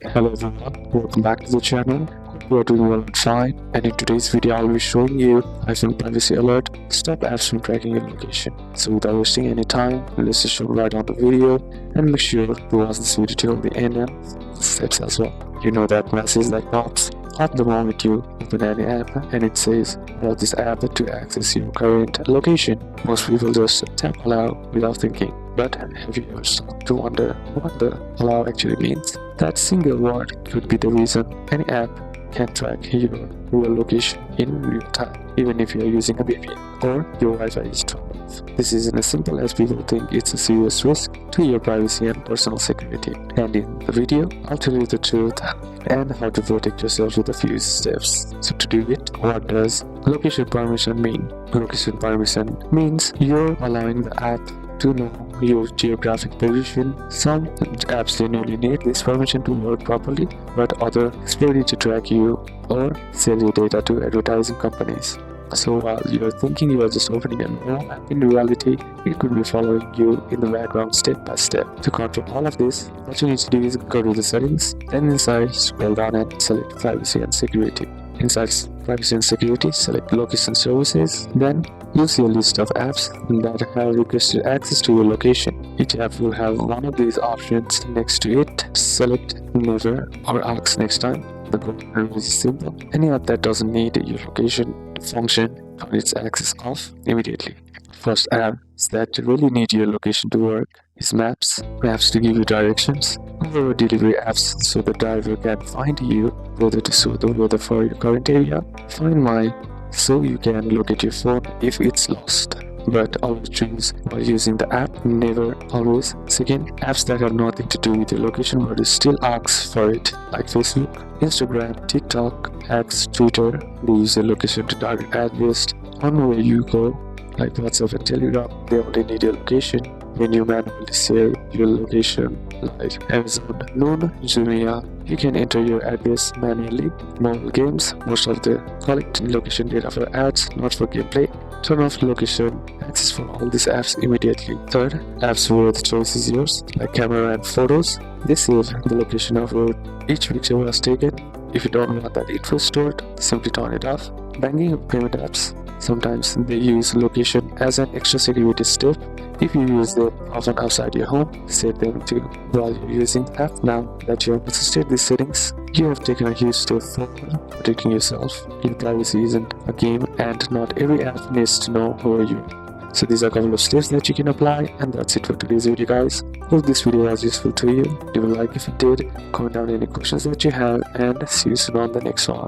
Hello everyone, welcome back to the channel. Hope you are doing well and fine, and in today's video I'll be showing you iPhone privacy alert, stop apps from tracking your location. So without wasting any time, let's just jump right on the video and make sure to watch this video till the end and the steps as well. You know that message that pops up the moment you open any app and it says allow this app to access your current location. Most people just tap allow without thinking. But have you ever stopped to wonder what the allow actually means? That single word could be the reason any app can track your real location in real time, even if you are using a VPN or your Wi-Fi is turned off. This isn't as simple as people think. It's a serious risk to your privacy and personal security. And in the video, I'll tell you the truth and how to protect yourself with a few steps. So to do it, what does location permission mean? Location permission means you're allowing the app to know your geographic position. Some apps genuinely need this permission to work properly, but others exploit it to track you or sell your data to advertising companies. So while you're thinking you are just opening a normal app, in reality, it could be following you in the background step by step. To control all of this, what you need to do is go to the settings, then inside scroll down and select privacy and security. Inside privacy and security, select location services, then you'll see a list of apps that have requested access to your location. Each app will have one of these options next to it. Select never or ask next time. The goal is simple. Any app that doesn't need your location to function turn its access off immediately. First apps that really need your location to work is Maps. Maps to give you directions. Or delivery apps so the driver can find you, whether to show the weather for your current area. Find My so you can locate your phone if it's lost. But always choose by using the app, never always. Second, apps that have nothing to do with your location but still asks for it, like Facebook, Instagram, TikTok, X, Twitter. They use your location to target address on where you go, like WhatsApp and Telegram. They only need your location when you manually share your location, like Amazon, Noon, Jumia. You can enter your address manually. Mobile games, most of the collect location data for ads, not for gameplay. Turn off location access for all these apps immediately. Third, apps where the choice is yours, like camera and photos. They save the location of where each picture was taken. If you don't want that info stored, simply turn it off. Banking and payment apps. Sometimes they use location as an extra security step. If you use them often outside your home, set them to while you're using the app. Now that you have adjusted these settings, you have taken a huge step forward protecting yourself. Your privacy isn't a game and not every app needs to know who you are. So these are a couple of steps that you can apply, and that's it for today's video, guys. Hope this video was useful to you. Leave a like if it did, comment down any questions that you have, and see you soon on the next one.